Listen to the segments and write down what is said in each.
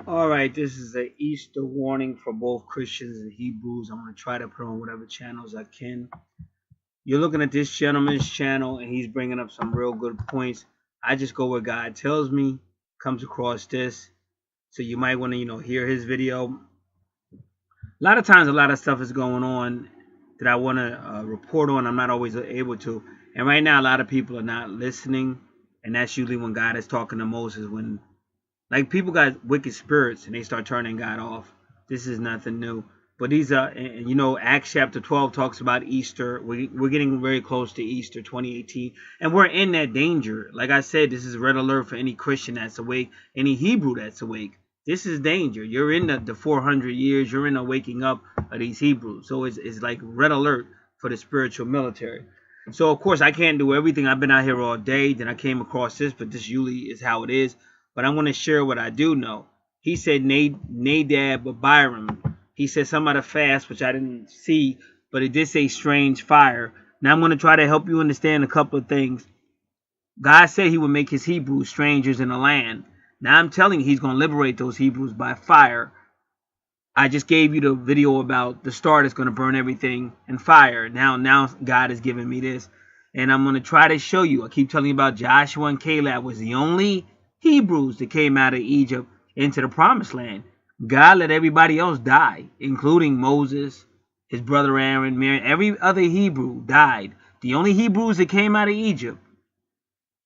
All right, this is an Easter warning for both Christians and Hebrews. I'm going to try to put on whatever channels I can. You're looking at this gentleman's channel, and he's bringing up some real good points. I just go where God tells me, comes across this. So you might want to, hear his video. A lot of times, a lot of stuff is going on that I want to report on. I'm not always able to. And right now, a lot of people are not listening. And that's usually when God is talking to Moses, when like people got wicked spirits and they start turning God off. This is nothing new. But these are, and Acts chapter 12 talks about Easter. We're getting very close to Easter 2018. And we're in that danger. Like I said, this is red alert for any Christian that's awake, any Hebrew that's awake. This is danger. You're in the 400 years. You're in the waking up of these Hebrews. So it's like red alert for the spiritual military. So, of course, I can't do everything. I've been out here all day. Then I came across this, but this usually is how it is. But I'm going to share what I do know. He said Nadab Abiram. He said something about a fast, which I didn't see, but it did say strange fire. Now I'm going to try to help you understand a couple of things. God said he would make his Hebrews strangers in the land. Now I'm telling you, he's going to liberate those Hebrews by fire. I just gave you the video about the star that's going to burn everything in fire. Now God is giving me this. And I'm going to try to show you. I keep telling you about Joshua and Caleb was the only Hebrews that came out of Egypt into the promised land. God let everybody else die, including Moses, his brother Aaron, Miriam. Every other Hebrew died. The only Hebrews that came out of Egypt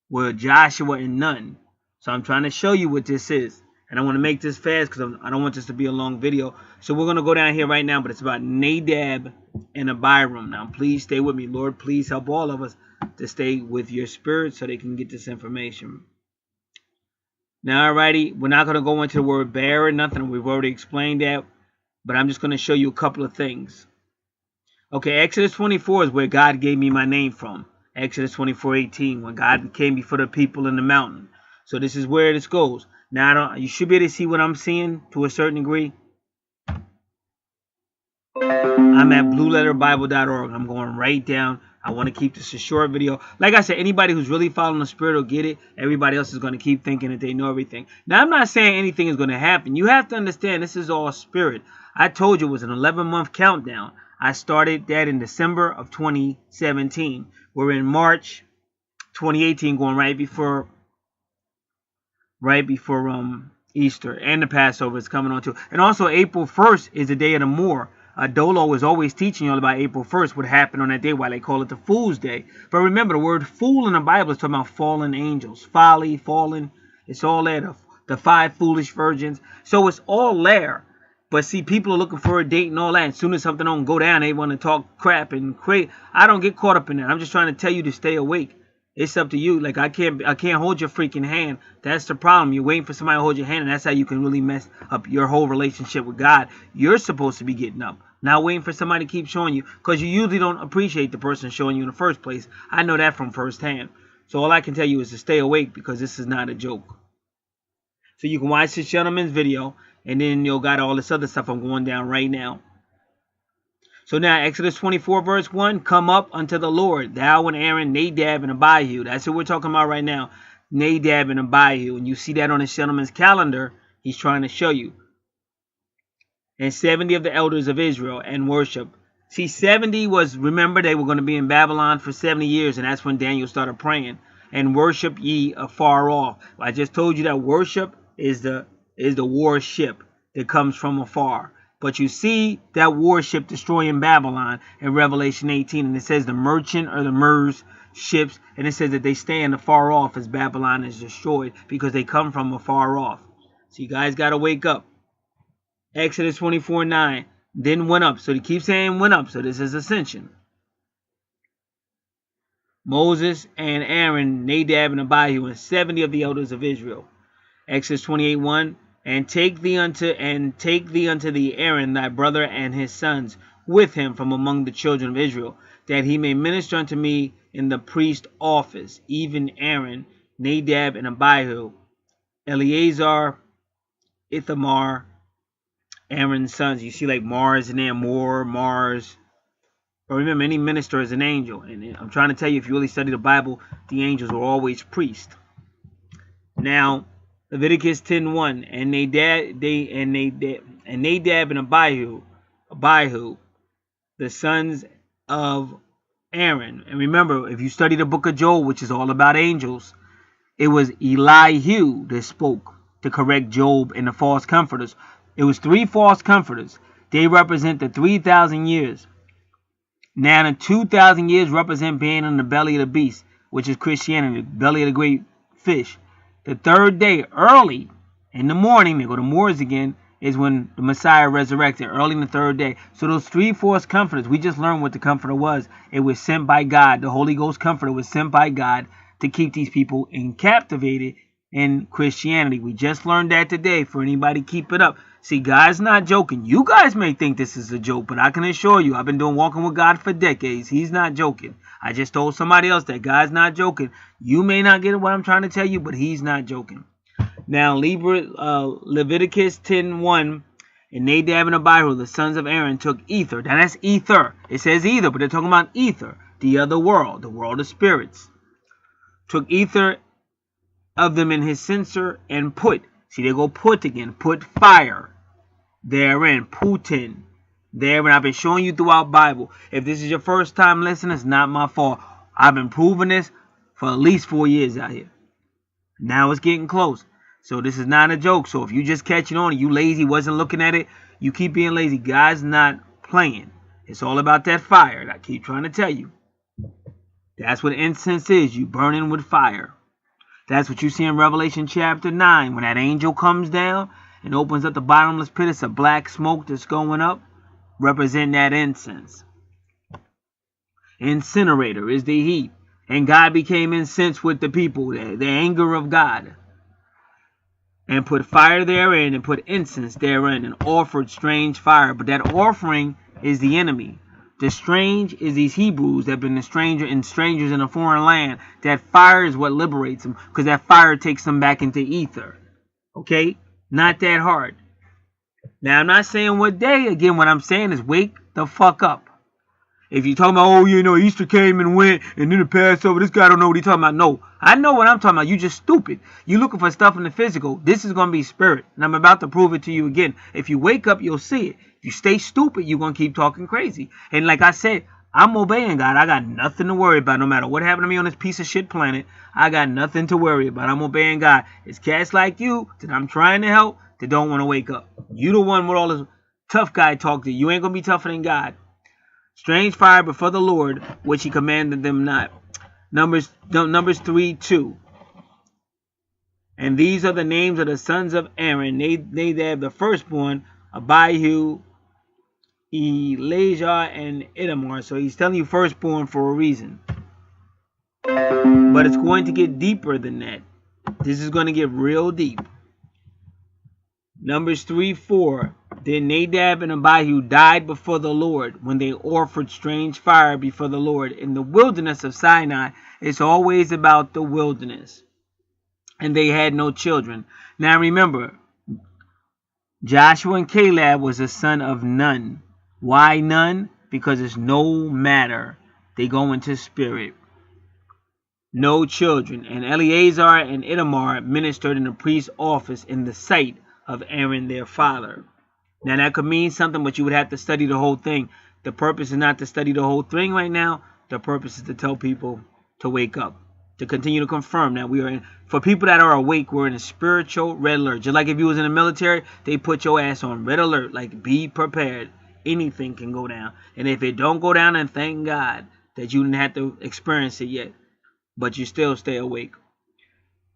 were Joshua and Nun. So I'm trying to show you what this is. And I want to make this fast because I don't want this to be a long video. So we're going to go down here right now. But it's about Nadab and Abiram. Now, please stay with me. Lord, please help all of us to stay with your spirit so they can get this information. Now, alrighty, we're not going to go into the word bear or nothing. We've already explained that. But I'm just going to show you a couple of things. Okay, Exodus 24 is where God gave me my name from. Exodus 24:18, when God came before the people in the mountain. So this is where this goes. Now, you should be able to see what I'm seeing to a certain degree. I'm at blueletterbible.org. I'm going right down. I want to keep this a short video. Like I said, anybody who's really following the spirit will get it. Everybody else is going to keep thinking that they know everything. Now, I'm not saying anything is going to happen. You have to understand this is all spirit. I told you it was an 11-month countdown. I started that in December of 2017. We're in March 2018, going right before Easter, and the Passover is coming on too. And also April 1st is the day of the Moor. Dolo is always teaching you all about April 1st, what happened on that day, why they call it the Fool's Day. But remember, the word fool in the Bible is talking about fallen angels. Folly, fallen, it's all there. The 5 foolish virgins. So it's all there. But see, people are looking for a date and all that. As soon as something don't go down, they want to talk crap and crazy. I don't get caught up in that. I'm just trying to tell you to stay awake. It's up to you. Like I can't hold your freaking hand. That's the problem. You're waiting for somebody to hold your hand, and that's how you can really mess up your whole relationship with God. You're supposed to be getting up, not waiting for somebody to keep showing you, because you usually don't appreciate the person showing you in the first place. I know that from firsthand. So all I can tell you is to stay awake, because this is not a joke. So you can watch this gentleman's video, and then you'll got all this other stuff I'm going down right now. So now Exodus 24 verse 1, come up unto the Lord, thou and Aaron, Nadab and Abihu. That's what we're talking about right now. Nadab and Abihu. And you see that on this gentleman's calendar. He's trying to show you. And 70 of the elders of Israel and worship. See, 70 was, remember, they were going to be in Babylon for 70 years. And that's when Daniel started praying. And worship ye afar off. I just told you that worship is the warship that comes from afar. But you see that warship destroying Babylon in Revelation 18. And it says the merchant or the MERS ships. And it says that they stand afar off as Babylon is destroyed, because they come from afar off. So you guys got to wake up. Exodus 24:9. Then went up. So they keep saying went up. So this is ascension. Moses and Aaron, Nadab and Abihu, and 70 of the elders of Israel. Exodus 28:1. And take thee unto thee Aaron thy brother and his sons with him from among the children of Israel, that he may minister unto me in the priest office, even Aaron, Nadab and Abihu, Eleazar, Ithamar, Aaron's sons. You see like Mars in there, Mars. But remember, any minister is an angel. And I'm trying to tell you, if you really study the Bible, the angels were always priests. Now, Leviticus 10:1. And Nadab and Abihu, the sons of Aaron. And remember, if you study the book of Job, which is all about angels, it was Elihu that spoke to correct Job and the false comforters. It was 3 false comforters. They represent the 3,000 years. Now the 2,000 years represent being in the belly of the beast, which is Christianity, the belly of the great fish. The 3rd day, early in the morning, they go to Moors again, is when the Messiah resurrected, early in the 3rd day. So those 3 false comforters, we just learned what the comforter was. It was sent by God. The Holy Ghost comforter was sent by God to keep these people captivated in Christianity. We just learned that today. For anybody, keep it up. See, God's not joking. You guys may think this is a joke, but I can assure you, I've been doing walking with God for decades. He's not joking. I just told somebody else that God's not joking. You may not get what I'm trying to tell you, but he's not joking. Now, Leviticus 10:1, and Nadab and Abihu, the sons of Aaron, took ether. Now, that's ether. It says ether, but they're talking about ether, the other world, the world of spirits. Took ether of them in his censer and put. See, they go put again. Put fire therein. Putin therein. I've been showing you throughout Bible. If this is your first time listening, it's not my fault. I've been proving this for at least 4 years out here. Now it's getting close. So this is not a joke. So if you just catching on and you lazy, wasn't looking at it, you keep being lazy. God's not playing. It's all about that fire. I keep trying to tell you. That's what incense is. You burning with fire. That's what you see in Revelation chapter 9. When that angel comes down and opens up the bottomless pit, it's a black smoke that's going up, representing that incense. Incinerator is the heat. And God became incensed with the people, the anger of God. And put fire therein, and put incense therein, and offered strange fire. But that offering is the enemy. The strange is these Hebrews that have been strangers in a foreign land. That fire is what liberates them, because that fire takes them back into ether. Okay? Not that hard. Now, I'm not saying what day. Again, what I'm saying is wake the fuck up. If you're talking about, oh, you know, Easter came and went, and then the Passover, this guy don't know what he's talking about. No, I know what I'm talking about. You just stupid. You looking for stuff in the physical. This is going to be spirit, and I'm about to prove it to you again. If you wake up, you'll see it. If you stay stupid, you're going to keep talking crazy. And like I said, I'm obeying God. I got nothing to worry about. No matter what happened to me on this piece of shit planet, I got nothing to worry about. I'm obeying God. It's cats like you that I'm trying to help that don't want to wake up. You the one with all this tough guy talk to you. You ain't going to be tougher than God. Strange fire before the Lord, which he commanded them not. Numbers 3:2. And these are the names of the sons of Aaron. Nadab the firstborn, Abihu, Elijah, and Ithamar. So he's telling you firstborn for a reason. But it's going to get deeper than that. This is going to get real deep. Numbers 3:4. Then Nadab and Abihu died before the Lord when they offered strange fire before the Lord in the wilderness of Sinai. It's always about the wilderness. And they had no children. Now remember, Joshua and Caleb was a son of Nun. Why Nun? Because it's no matter. They go into spirit. No children. And Eleazar and Ithamar ministered in the priest's office in the sight of Aaron their father. Now that could mean something, but you would have to study the whole thing. The purpose is not to study the whole thing right now. The purpose is to tell people to wake up, to continue to confirm that we are in. For people that are awake, we're in a spiritual red alert. Just like if you was in the military, they put your ass on red alert. Like, be prepared. Anything can go down. And if it don't go down, then thank God that you didn't have to experience it yet. But you still stay awake.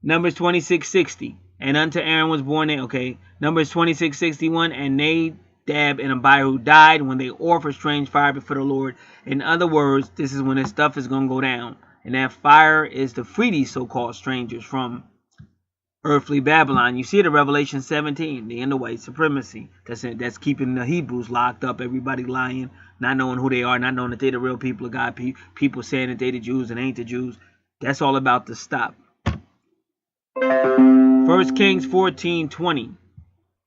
Numbers 26:60. And unto Aaron was born. Okay. Numbers 26:61. And Nadab and Abihu died when they offered strange fire before the Lord. In other words, this is when this stuff is going to go down. And that fire is to free these so-called strangers from earthly Babylon. You see it in Revelation 17. The end of white supremacy. That's keeping the Hebrews locked up. Everybody lying. Not knowing who they are. Not knowing that they're the real people of God. People saying that they the Jews and ain't the Jews. That's all about to stop. 1 Kings 14:20.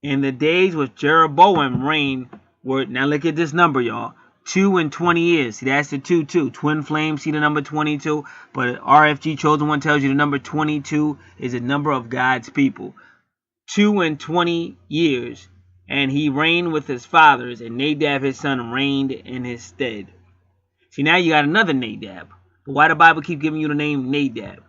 In the days which Jeroboam reigned were, now look at this number, y'all. 2 and 20 years. See, that's the 2. Twin flames, see the number 22. But RFG Chosen One tells you the number 22 is a number of God's people. 22 years, and he reigned with his fathers, and Nadab his son reigned in his stead. See, now you got another Nadab. But why the Bible keep giving you the name Nadab?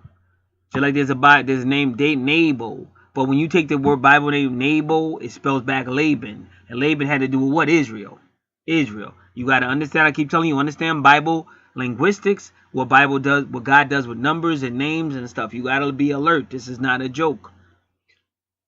Just like there's a name Nabal. But when you take the word Bible name Nabal, it spells back Laban. And Laban had to do with what? Israel. Israel. You got to understand, I keep telling you, understand Bible linguistics, what Bible does, what God does with numbers and names and stuff. You got to be alert. This is not a joke.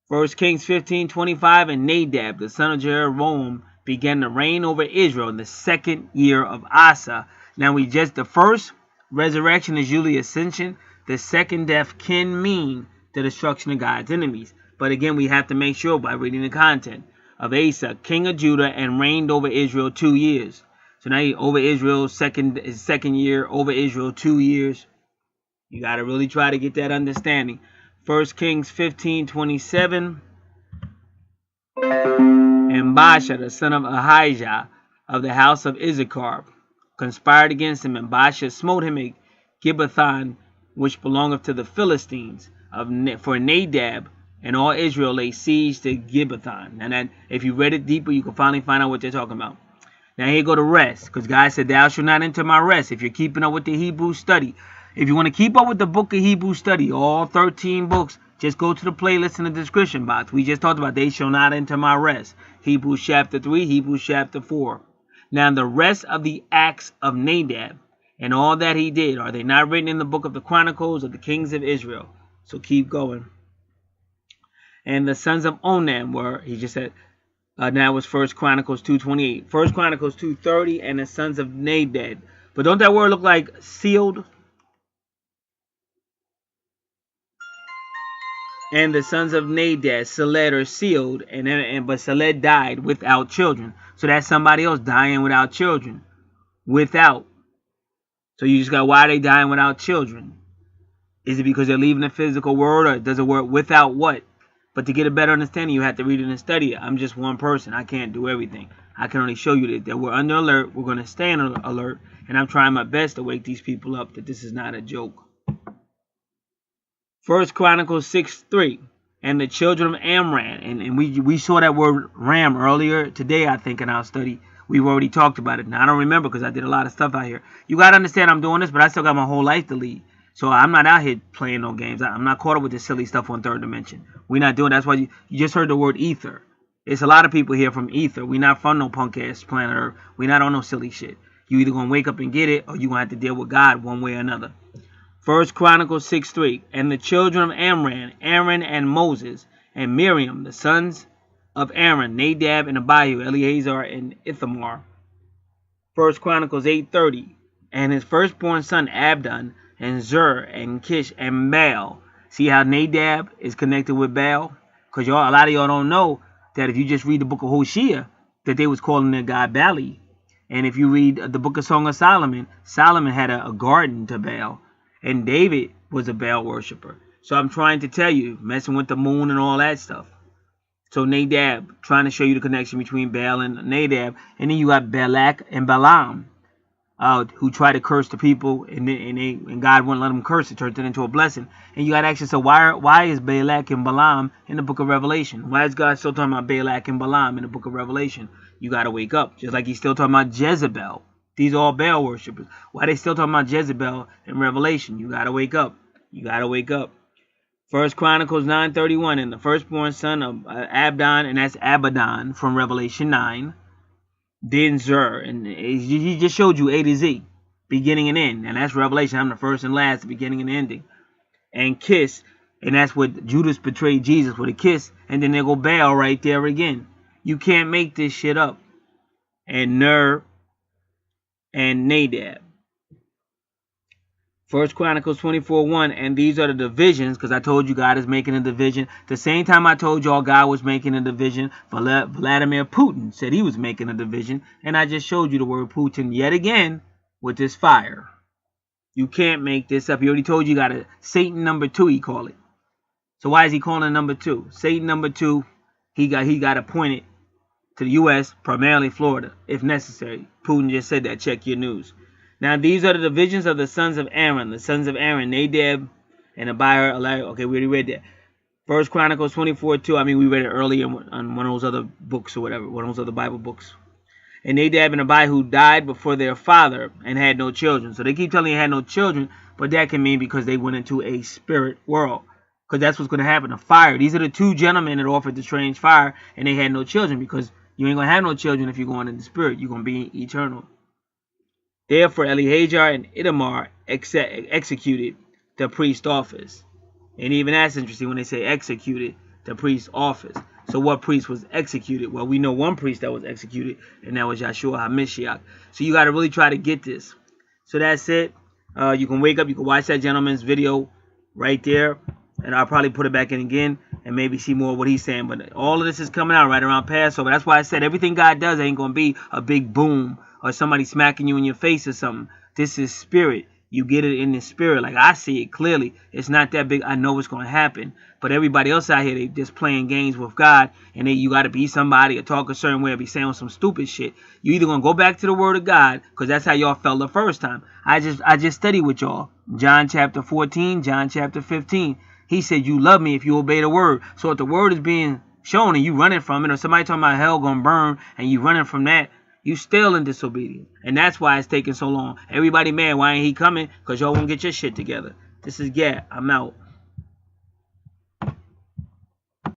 1 Kings 15:25, and Nadab, the son of Jeroboam, began to reign over Israel in the 2nd year of Asa. Now the first resurrection is usually ascension. The second death can mean the destruction of God's enemies. But again, we have to make sure by reading the content of Asa, king of Judah, and reigned over Israel 2 years. So now over Israel, second year, over Israel 2 years. You got to really try to get that understanding. 1 Kings 15:27. And Baasha, the son of Ahijah, of the house of Issachar, conspired against him, and Baasha smote him at Gibbethon, which belongeth to the Philistines. For Nadab and all Israel lay siege to Gibbethon. And that, if you read it deeper, you can finally find out what they're talking about. Now here go to rest, because God said, "Thou shalt not enter my rest." If you're keeping up with the Hebrew study, if you want to keep up with the book of Hebrew study, all 13 books, just go to the playlist in the description box. We just talked about they shall not enter my rest. Hebrews chapter 3, Hebrews chapter 4. Now the rest of the acts of Nadab and all that he did, are they not written in the book of the Chronicles of the kings of Israel? So keep going. And the sons of Onam were, he just said, now was 1 Chronicles 2:28. 1 Chronicles 2:30, and the sons of Nadab. But don't that word look like sealed? And the sons of Nadab, Seled, are sealed, but Seled died without children. So that's somebody else dying without children. Without. So you just got, why are they dying without children? Is it because they're leaving the physical world, or does it work without what? But to get a better understanding, you have to read it and study it. I'm just one person. I can't do everything. I can only show you that we're under alert. We're going to stay on alert. And I'm trying my best to wake these people up that this is not a joke. 1 Chronicles 6:3. And the children of Amram. And we saw that word Ram earlier today, I think, in our study. We've already talked about it. Now, I don't remember because I did a lot of stuff out here. You got to understand I'm doing this, but I still got my whole life to lead. So I'm not out here playing no games. I'm not caught up with this silly stuff on Third Dimension. We're not doing. That's why you just heard the word ether. It's a lot of people here from ether. We're not from no punk ass planet Earth. We're not on no silly shit. You either gonna wake up and get it, or you gonna have to deal with God one way or another. 1 Chronicles 6:3. And the children of Amram, Aaron and Moses, and Miriam, the sons of Aaron, Nadab and Abihu, Eleazar and Ithamar. 1 Chronicles 8:30. And his firstborn son Abdon, and Zur, and Kish, and Baal. See how Nadab is connected with Baal? Because a lot of y'all don't know that if you just read the book of Hosea, that they was calling their god Baali. And if you read the book of Song of Solomon, Solomon had a garden to Baal. And David was a Baal worshiper. So I'm trying to tell you, messing with the moon and all that stuff. So Nadab, trying to show you the connection between Baal and Nadab. And then you got Balak and Balaam. Who tried to curse the people, and God wouldn't let them curse. It turned it into a blessing. And you got to ask yourself, why is Balak and Balaam in the book of Revelation? Why is God still talking about Balak and Balaam in the book of Revelation? You got to wake up. Just like he's still talking about Jezebel. These are all Baal worshippers. Why are they still talking about Jezebel in Revelation? You got to wake up. You got to wake up. 1 Chronicles 9:31, and the firstborn son of Abdon, and that's Abaddon from Revelation 9. Then Zur, and he just showed you A to Z, beginning and end, and that's Revelation. I'm the first and last, the beginning and ending. And Kiss, and that's what Judas betrayed Jesus with, a kiss, and then they go Baal right there again. You can't make this shit up. And Ner and Nadab. 1 Chronicles 24:1, and these are the divisions, because I told you God is making a division. The same time I told y'all God was making a division, Vladimir Putin said he was making a division, and I just showed you the word Putin yet again with this fire. You can't make this up. He already told you got a Satan number 2, he called it. So why is he calling it number 2? Satan number 2, he got appointed to the U.S., primarily Florida, if necessary. Putin just said that. Check your news. Now, these are the divisions of the sons of Aaron. The sons of Aaron, Nadab and Abihu. Okay, we already read that. First Chronicles 24:2. I mean, we read it earlier on one of those other books or whatever, one of those other Bible books. And Nadab and Abihu died before their father and had no children. So they keep telling you they had no children, but that can mean because they went into a spirit world. Because that's what's going to happen. A fire. These are the two gentlemen that offered the strange fire, and they had no children, because you ain't going to have no children if you're going in the spirit. You're going to be eternal. Therefore, Eleazar and Ithamar executed the priest office. And even that's interesting when they say executed the priest office. So what priest was executed? Well, we know one priest that was executed, and that was Yeshua HaMashiach. So you got to really try to get this. So that's it. You can wake up. You can watch that gentleman's video right there. And I'll probably put it back in again and maybe see more of what he's saying. But all of this is coming out right around Passover. That's why I said everything God does ain't going to be a big boom or somebody smacking you in your face or something. This is spirit. You get it in the spirit. Like I see it clearly. It's not that big. I know what's going to happen. But everybody else out here, they just playing games with God. And you got to be somebody or talk a certain way or be saying some stupid shit. You either going to go back to the word of God, because that's how y'all felt the first time. I just studied with y'all. John chapter 14, John chapter 15. He said, you love me if you obey the word. So if the word is being shown and you running from it, or somebody talking about hell going to burn and you running from that, you still in disobedience. And that's why it's taking so long. Everybody mad, why ain't he coming? Because y'all won't get your shit together. This is Gat. I'm out.